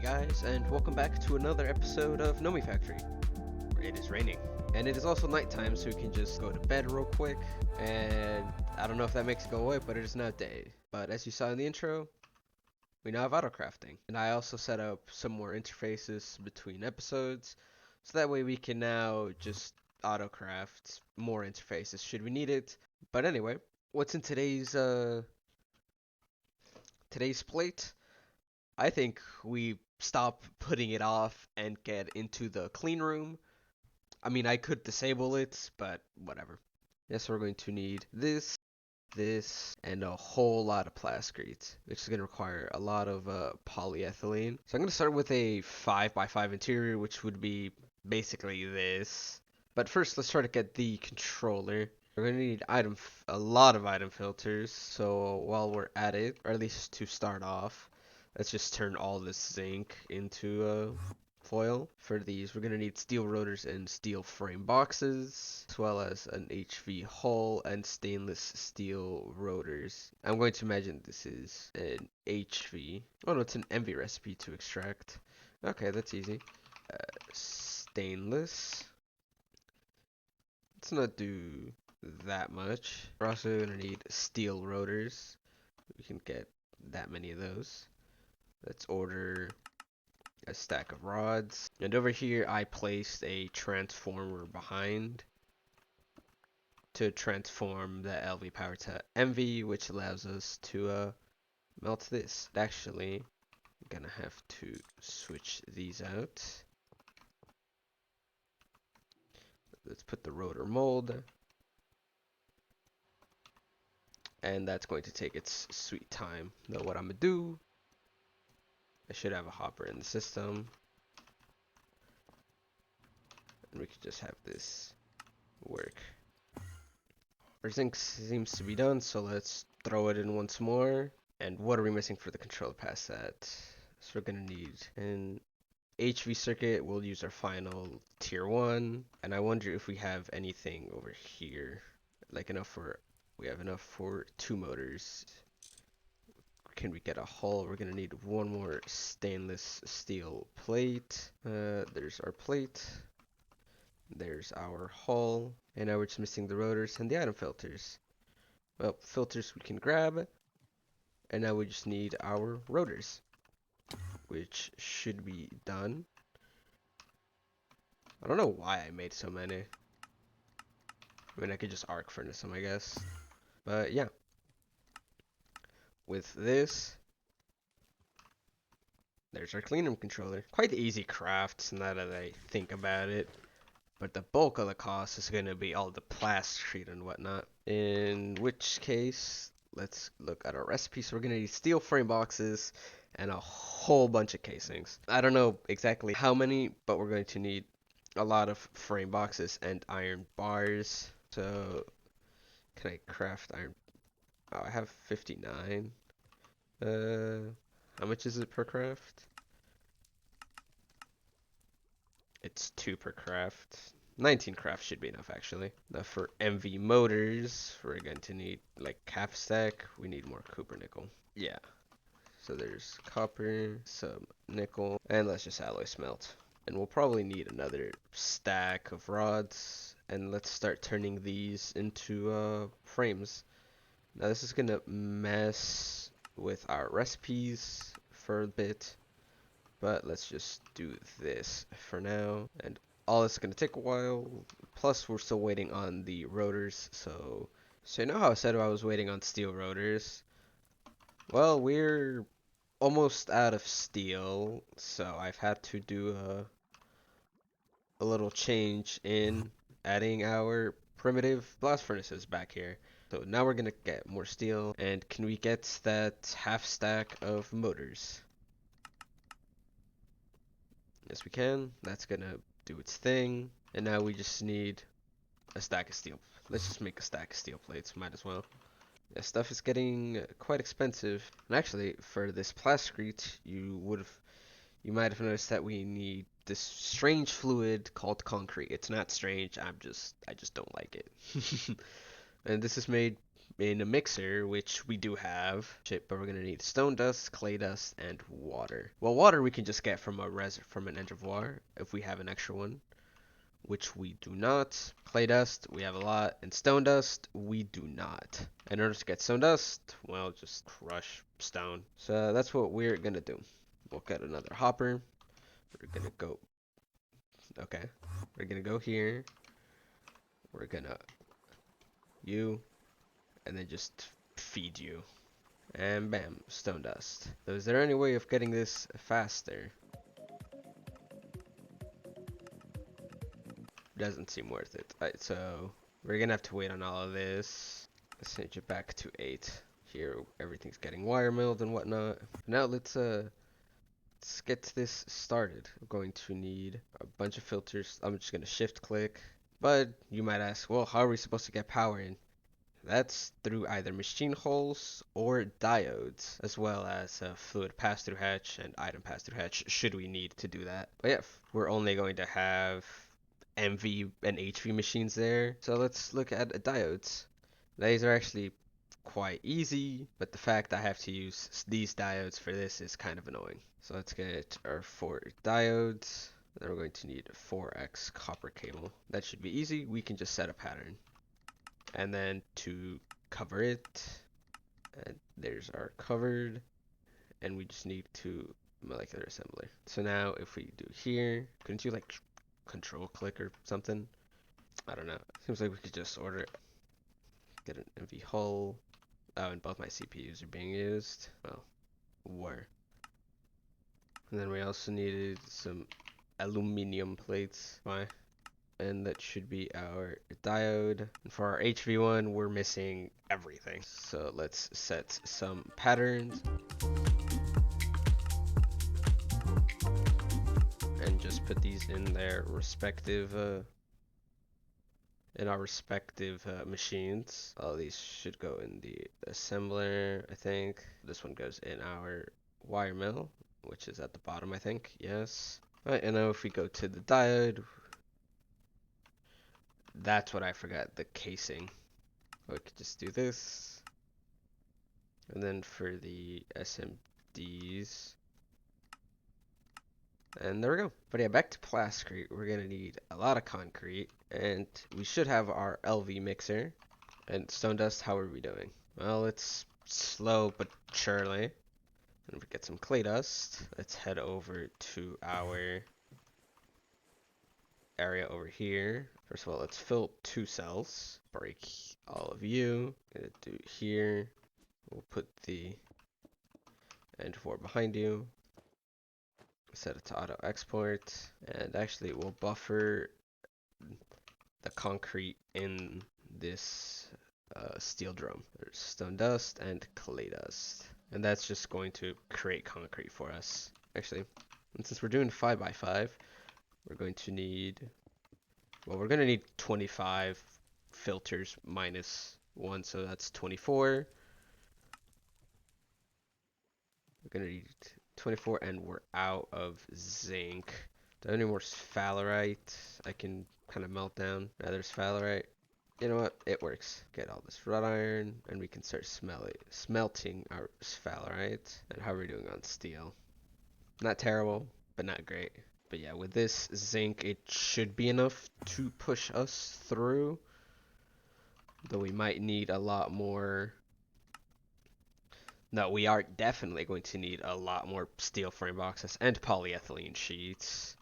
Guys, and welcome back to another episode of Nomifactory. It is raining, and it is also nighttime, so we can just go to bed real quick. And I don't know if that makes it go away, but it is now day. But as you saw in the intro, we now have auto crafting, and I also set up some more interfaces between episodes, so that way we can now just auto craft more interfaces should we need it. But anyway, what's in today's plate? I think we stop putting it off and get into the clean room. I mean, I could disable it, but whatever. Yes, we're going to need this, and a whole lot of plascrete, which is going to require a lot of polyethylene. So I'm going to start with a 5x5 interior, which would be basically this. But first, let's try to get the controller. We're going to need a lot of item filters, so while we're at it, or at least to start off, let's just turn all this zinc into foil. For these, we're going to need steel rotors and steel frame boxes, as well as an HV hull and stainless steel rotors. I'm going to imagine this is an HV. Oh no, it's an MV recipe to extract. Okay, that's easy. Stainless. Let's not do that much. We're also going to need steel rotors. We can get that many of those. Let's order a stack of rods. And over here, I placed a transformer behind to transform the LV power to MV, which allows us to melt this. Actually, I'm gonna have to switch these out. Let's put the rotor mold. And that's going to take its sweet time. Now what I'm gonna do, I should have a hopper in the system. And we could just have this work. Our zinc seems to be done, so let's throw it in once more. And what are we missing for the controller past that? So we're gonna need an HV circuit. We'll use our final tier 1. And I wonder if we have anything over here. Like we have enough for 2 motors. Can we get a hull? We're gonna need one more stainless steel plate. There's our plate. There's our hull. And now we're just missing the rotors and the item filters. Well, filters we can grab. And now we just need our rotors, which should be done. I don't know why I made so many. I mean, I could just arc furnace them, I guess. But yeah. With this, there's our cleanroom controller. Quite easy craft now that I think about it. But the bulk of the cost is going to be all the plastic and whatnot. In which case, let's look at our recipe. So we're going to need steel frame boxes and a whole bunch of casings. I don't know exactly how many, but we're going to need a lot of frame boxes and iron bars. So can I craft iron? Oh, I have 59. How much is it per craft? It's 2 per craft. 19 crafts should be enough, actually. Now for MV motors, we're going to need like half stack. We need more copper nickel. Yeah. So there's copper, some nickel, and let's just alloy smelt. And we'll probably need another stack of rods. And let's start turning these into frames. Now this is gonna mess with our recipes for a bit. But let's just do this for now. And all this is going to take a while. Plus, we're still waiting on the rotors. So you know how I said I was waiting on steel rotors? Well, we're almost out of steel. So I've had to do a little change in adding our primitive blast furnaces back here. So now we're going to get more steel. And can we get that half stack of motors? Yes, we can. That's gonna do its thing. And now we just need a stack of steel Let's just make a stack of steel plates. Might as well. Yeah, stuff is getting quite expensive. And actually, for this plasticrete, you might have noticed that we need this strange fluid called concrete. It's not strange. I just don't like it. And this is made in a mixer, which we do have. Shit, but we're gonna need stone dust, clay dust, and water. Well, water we can just get from from an reservoir if we have an extra one, which we do not. Clay dust, we have a lot, and stone dust, we do not. In order to get stone dust, well, just crush stone. So that's what we're gonna do. We'll get another hopper. We're gonna go, okay. We're gonna go here. We're gonna, you, and then just feed you. And bam, stone dust. So is there any way of getting this faster? Doesn't seem worth it. Alright, so we're gonna have to wait on all of this. Let's change it back to 8. Here, everything's getting wire milled and whatnot. Now let's get this started. We're going to need a bunch of filters. I'm just gonna shift click. But you might ask, well, how are we supposed to get power in? That's through either machine holes or diodes, as well as a fluid pass-through hatch and item pass-through hatch, should we need to do that. But yeah, we're only going to have MV and HV machines there, so let's look at diodes. These are actually quite easy, but the fact I have to use these diodes for this is kind of annoying. So let's get our 4 diodes. Then we're going to need a 4x copper cable. That should be easy. We can just set a pattern. And then to cover it, and there's our covered, and we just need to molecular assembler. So now if we do here, couldn't you like control click or something? I don't know. Seems like we could just order it. Get an MV hull. Oh, and both my CPUs are being used. Well, were. And then we also needed some aluminum plates. Why? And that should be our diode. And for our HV1, we're missing everything. So let's set some patterns and just put these in their respective in our respective machines. All these should go in the assembler, I think. This one goes in our wire mill, which is at the bottom, I think. Yes. Alright, and now if we go to the diode, that's what I forgot, the casing. We could just do this. And then for the SMDs, and there we go. But yeah, back to plasticrete. We're gonna need a lot of concrete, and we should have our LV mixer. And stone dust, how are we doing? Well, it's slow but surely. And we get some clay dust. Let's head over to our area over here. First of all, let's fill 2 cells. Break all of you. Gonna do here. We'll put the N4 behind you. Set it to auto export. And actually, we'll buffer the concrete in this steel drum. There's stone dust and clay dust. And that's just going to create concrete for us. Actually, and since we're doing 5x5, we're going to need, well, we're going to need 25 filters minus 1, so that's 24. We're going to need 24, and we're out of zinc. Do I have any more sphalerite I can kind of melt down? Now there's sphalerite. You know what? It works. Get all this wrought iron, and we can start smelting our sphalerite. And how are we doing on steel? Not terrible, but not great. But yeah, with this zinc, it should be enough to push us through. Though we might need a lot more. No, we are definitely going to need a lot more steel frame boxes and polyethylene sheets.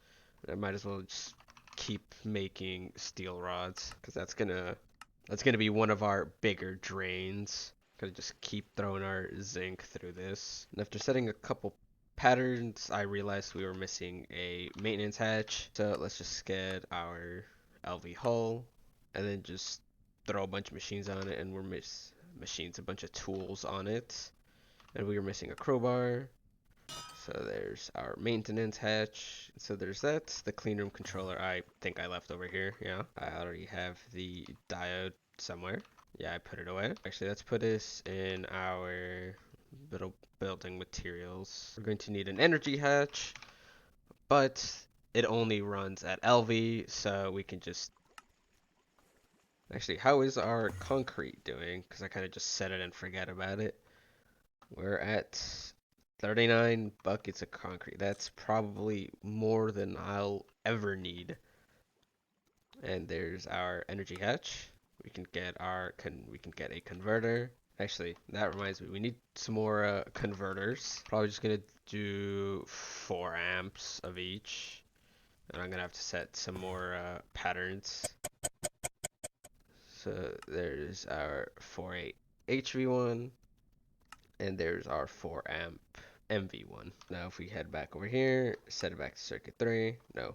I might as well just keep making steel rods, because that's gonna be one of our bigger drains. Gonna just keep throwing our zinc through this. And after setting a couple patterns, I realized we were missing a maintenance hatch. So let's just get our LV hull and then just throw a bunch of machines on it, and we're a bunch of tools on it. And we were missing a crowbar. So there's our maintenance hatch. So there's that. The cleanroom controller I think I left over here. Yeah, I already have the diode somewhere. Yeah, I put it away. Actually, let's put this in our little building materials. We're going to need an energy hatch, but it only runs at LV, so we can just... Actually, how is our concrete doing? Because I kind of just set it and forget about it. We're at 39 buckets of concrete. That's probably more than I'll ever need. And there's our energy hatch. We can get a converter. Actually, that reminds me, we need some more converters. Probably just gonna do 4 amps of each. And I'm gonna have to set some more patterns. So there's our 4.8 HV1, and there's our 4 amp MV1. Now if we head back over here, set it back to circuit 3, no,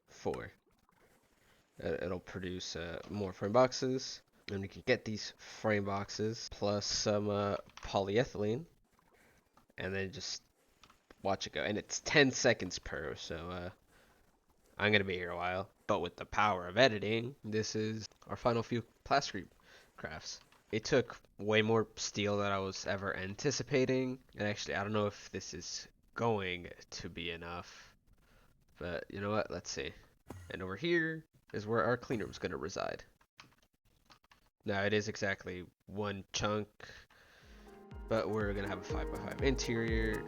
4. It'll produce more frame boxes, and we can get these frame boxes plus some polyethylene, and then just watch it go. And it's 10 seconds per, so I'm gonna be here a while. But with the power of editing, this is our final few plaster crafts. It took way more steel than I was ever anticipating, and actually I don't know if this is going to be enough, but you know what, let's see. And over here is where our clean room is going to reside. Now it is exactly one chunk, but we're going to have a 5x5 interior.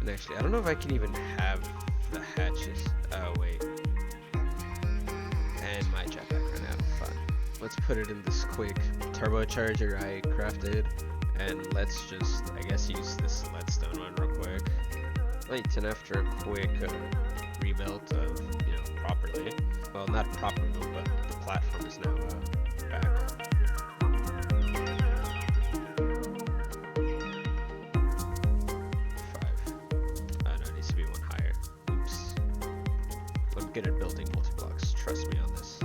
And actually, I don't know if I can even have the hatches. Oh, wait. And my jetpack ran out. Fun. Let's put it in this quick turbocharger I crafted. And let's just, I guess, use this leadstone one real quick. Right, and after a quick rebuild of, properly. Well, not proper build, but the platform is now back. 5. No, it needs to be one higher. Oops. I'm good at building multi-blocks. Trust me on this.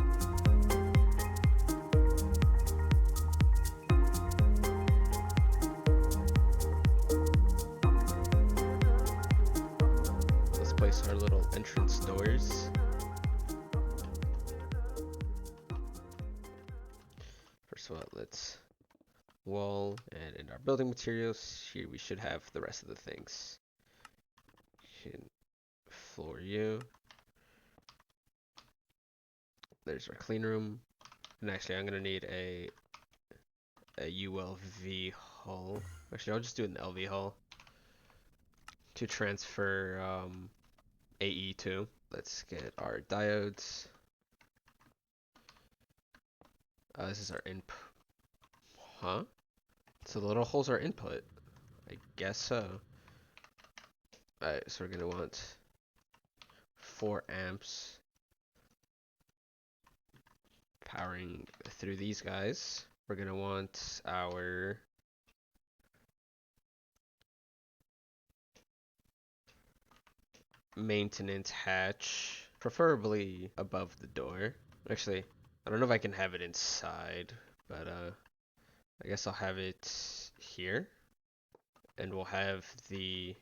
Let's place our little entrance doors. First of all, let's wall, and in our building materials, here we should have the rest of the things. Floor U. There's our clean room. And actually, I'm gonna need a ULV hull. Actually, I'll just do an LV hull to transfer AE to. Let's get our diodes. This is our input. Huh? So the little holes are input. I guess so. Alright, so we're gonna want 4 amps powering through these guys. We're gonna want our maintenance hatch, preferably above the door. Actually, I don't know if I can have it inside, but I guess I'll have it here. And we'll have the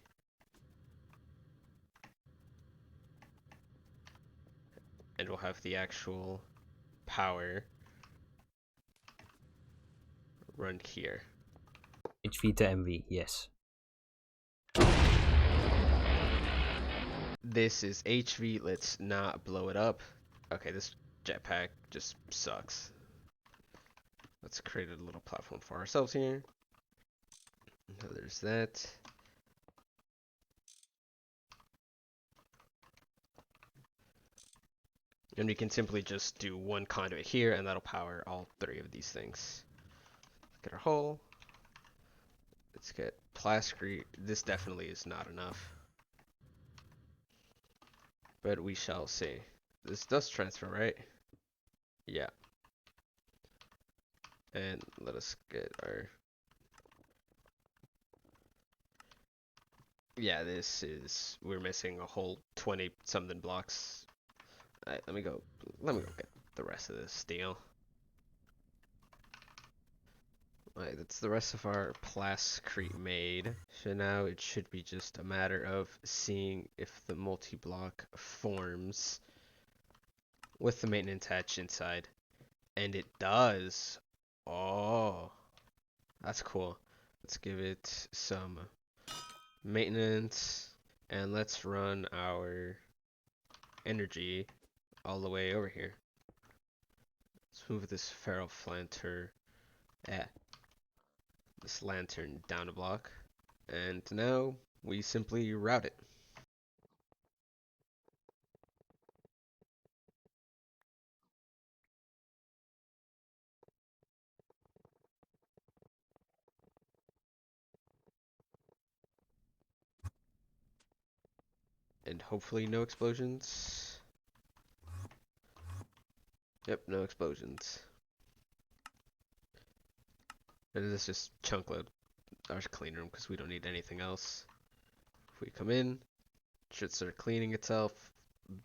actual power run here. HV to MV, yes. This is HV, let's not blow it up. Okay, this jetpack just sucks. Let's create a little platform for ourselves here. So there's that. And we can simply just do one conduit here, and that'll power all 3 of these things. Let's get our hole. Let's get plaster. This definitely is not enough, but we shall see. This does transfer, right? Yeah. And let us get our... Yeah, we're missing a whole 20 something blocks. Alright, let me go get the rest of this steel. Alright, that's the rest of our plascrete made. So now it should be just a matter of seeing if the multi-block forms with the maintenance hatch inside. And it does. Oh, that's cool. Let's give it some maintenance. And let's run our energy all the way over here. Let's move this ferro flanter, this lantern down a block. And now we simply route it. And hopefully no explosions. Yep, no explosions. And this just chunk load our clean room because we don't need anything else. If we come in, it should start cleaning itself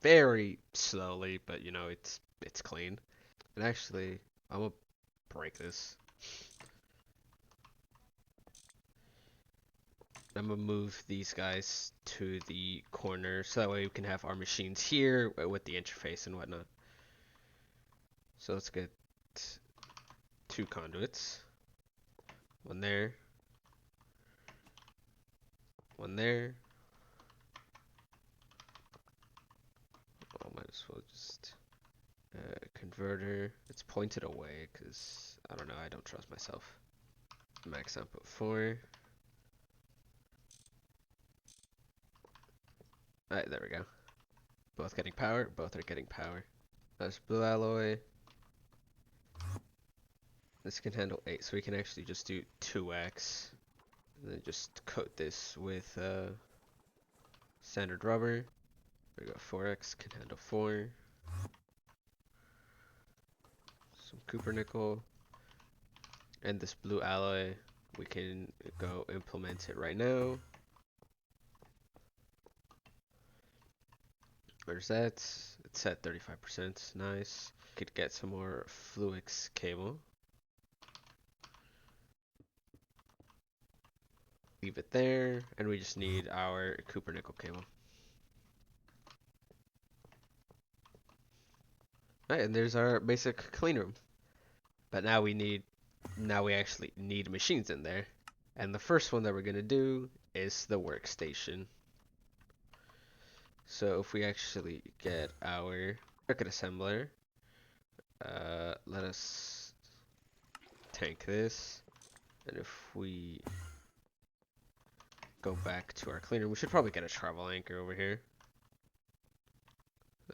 very slowly, but you know, it's clean. And actually, I'm gonna break this. I'm gonna move these guys to the corner so that way we can have our machines here with the interface and whatnot. So let's get 2 conduits. One there. One there. Oh, might as well just converter. It's pointed away because I don't know. I don't trust myself. Max output 4. Alright, there we go. Both getting power. Both are getting power. That's blue alloy. This can handle 8, so we can actually just do 2x. And then just coat this with standard rubber. There we go. 4x can handle 4. Some copper nickel. And this blue alloy, we can go implement it right now. Where's that? It's at 35%. Nice. Could get some more Fluix cable. Leave it there, and we just need our copper nickel cable. Alright, and there's our basic clean room. But now we actually need machines in there. And the first one that we're gonna do is the workstation. So if we actually get our circuit assembler, let us tank this. And if we go back to our clean room, we should probably get a travel anchor over here.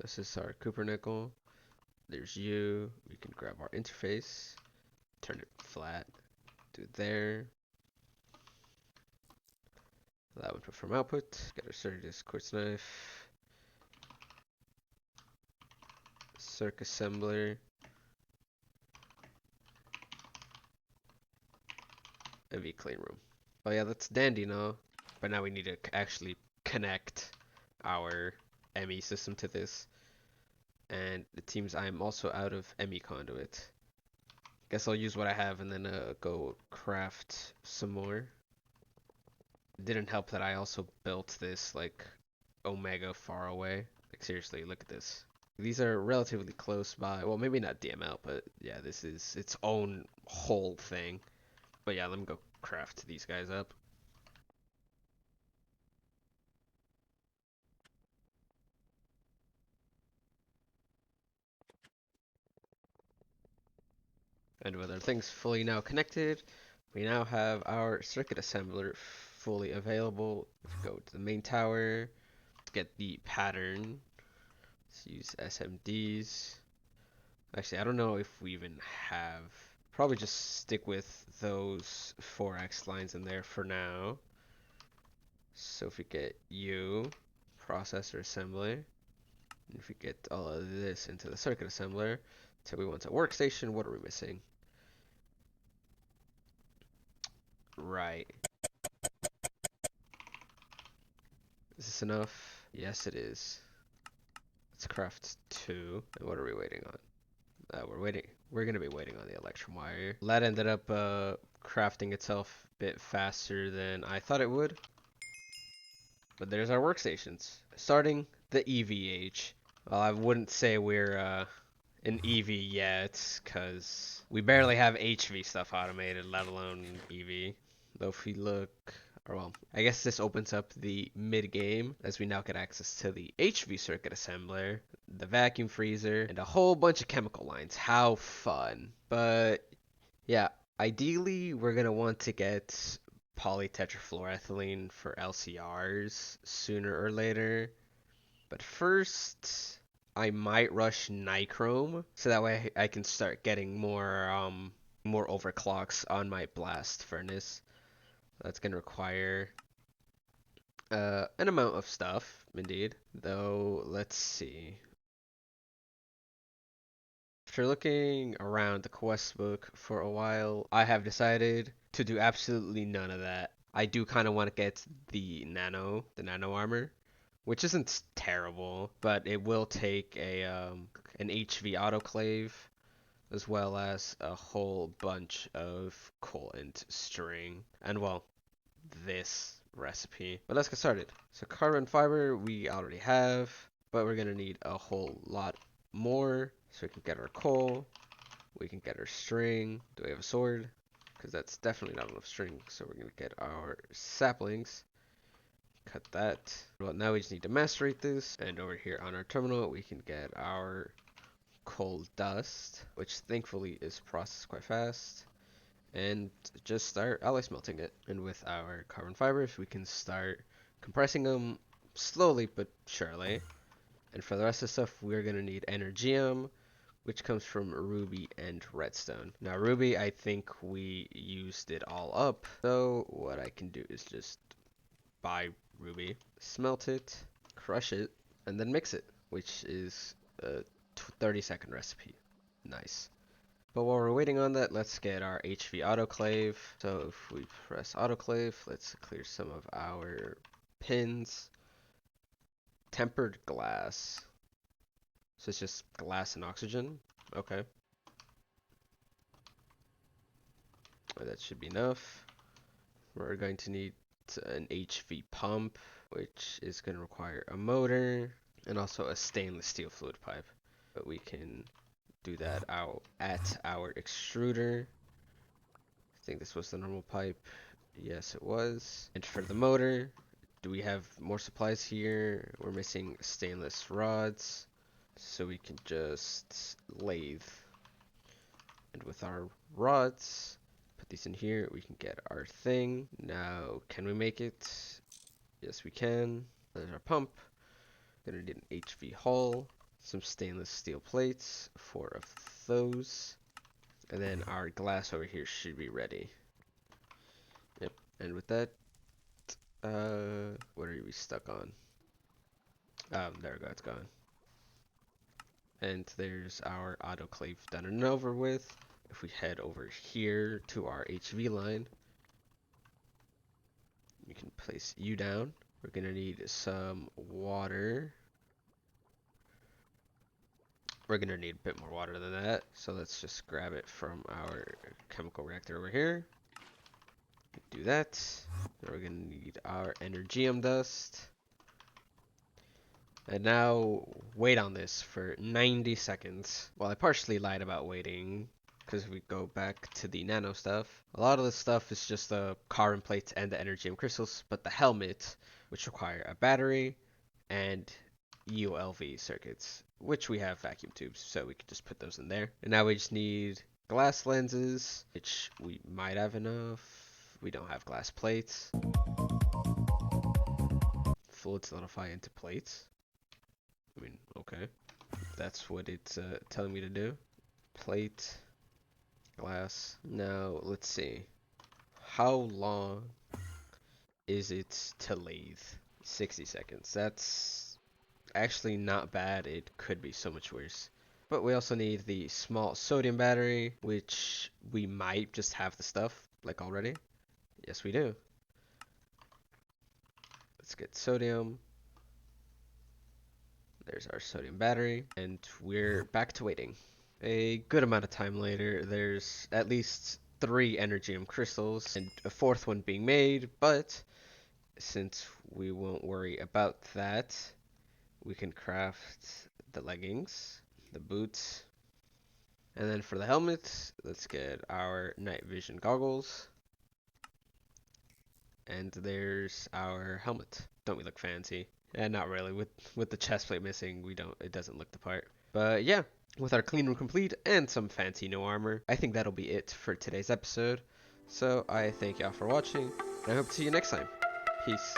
This is our copper nickel. There's you. We can grab our interface, turn it flat, do there. Allow input from output. Get our circuit quartz knife, circ assembler, MV clean room. Oh yeah, that's dandy now. But now we need to actually connect our ME system to this. And it seems I'm also out of ME conduit. Guess I'll use what I have and then go craft some more. It didn't help that I also built this like omega far away. Like seriously, look at this. These are relatively close by. Well, maybe not DML, but yeah, this is its own whole thing. But yeah, let me go craft these guys up. And with our things fully now connected, we now have our circuit assembler fully available. If we go to the main tower, get the pattern. Let's use SMDs. Actually, I don't know if we even have. Probably just stick with those 4x lines in there for now. So if we get U, processor assembly, and if we get all of this into the circuit assembler, so we want a workstation, what are we missing? Right. Is this enough? Yes, it is. Let's craft 2. And what are we waiting on? We're waiting. we're gonna be waiting on the electrum wire. That ended up crafting itself a bit faster than I thought it would. But there's our workstations. Starting the EVH. Well, I wouldn't say we're an EV yet, because we barely have HV stuff automated, let alone EV. Though if we look, or well, I guess this opens up the mid-game, as we now get access to the HV circuit assembler, the vacuum freezer, and a whole bunch of chemical lines. How fun. But yeah, ideally we're going to want to get polytetrafluoroethylene for LCRs sooner or later. But first, I might rush nichrome so that way I can start getting more overclocks on my blast furnace. That's gonna require an amount of stuff, indeed. Though, let's see. After looking around the quest book for a while, I have decided to do absolutely none of that. I do kind of want to get the nano armor, which isn't terrible, but it will take an HV autoclave as well as a whole bunch of coal and string, and well, this recipe. But let's get started. So carbon fiber we already have, but we're gonna need a whole lot more. So we can get our coal, we can get our string. Do we have a sword? Because that's definitely not enough string. So we're gonna get our saplings. Cut that. Well, now we just need to macerate this. And over here on our terminal, we can get our coal dust, which thankfully is processed quite fast. And just start alloy smelting it. And with our carbon fibers, we can start compressing them slowly but surely. And for the rest of the stuff, we're going to need energium, which comes from ruby and redstone. Now, ruby, I think we used it all up. So what I can do is just buy ruby, smelt it, crush it, and then mix it, which is a 30-second recipe. Nice. But while we're waiting on that, let's get our HV autoclave. So if we press autoclave, let's clear some of our pins. Tempered glass. So it's just glass and oxygen. Okay. That should be enough. We're going to need an HV pump, which is going to require a motor and also a stainless steel fluid pipe. But we can do that out at our extruder. I think this was the normal pipe. Yes, it was. And for the motor, do we have more supplies here? We're missing stainless rods, so we can just lathe. And with our rods, put these in here, we can get our thing. Now, can we make it? Yes, we can. There's our pump. Gonna need an HV hull, some stainless steel plates, 4 of those. And then our glass over here should be ready. Yep, and with that, what are we stuck on? There we go, it's gone. And there's our autoclave done and over with. If we head over here to our HV line, you can place you down. We're gonna need some water. We're gonna need a bit more water than that, so let's just grab it from our chemical reactor over here. Do that. Then we're gonna need our energium dust. And now wait on this for 90 seconds. Well, I partially lied about waiting, because if we go back to the nano stuff, a lot of the stuff is just the carbon plates and the energium crystals, but the helmet, which require a battery, and ULV circuits, which we have vacuum tubes, so we can just put those in there. And now we just need glass lenses, which we might have enough. We don't have glass plates. Fluid solidify into plates. I mean, okay. That's what it's telling me to do. Plate, glass. Now, let's see. How long is it to lathe? 60 seconds. That's actually not bad. It could be so much worse. But we also need the small sodium battery, which we might just have the stuff, like already. Yes, we do. Let's get sodium. There's our sodium battery, and we're back to waiting. A good amount of time later, there's at least 3 energium crystals and a 4th one being made, but since we won't worry about that, we can craft the leggings, the boots, and then for the helmets, let's get our night vision goggles. And there's our helmet. Don't we look fancy? Yeah, not really. With the chest plate missing, we don't. It doesn't look the part. But yeah, with our clean room complete and some fancy new armor, I think that'll be it for today's episode. So I thank y'all for watching, and I hope to see you next time. Peace.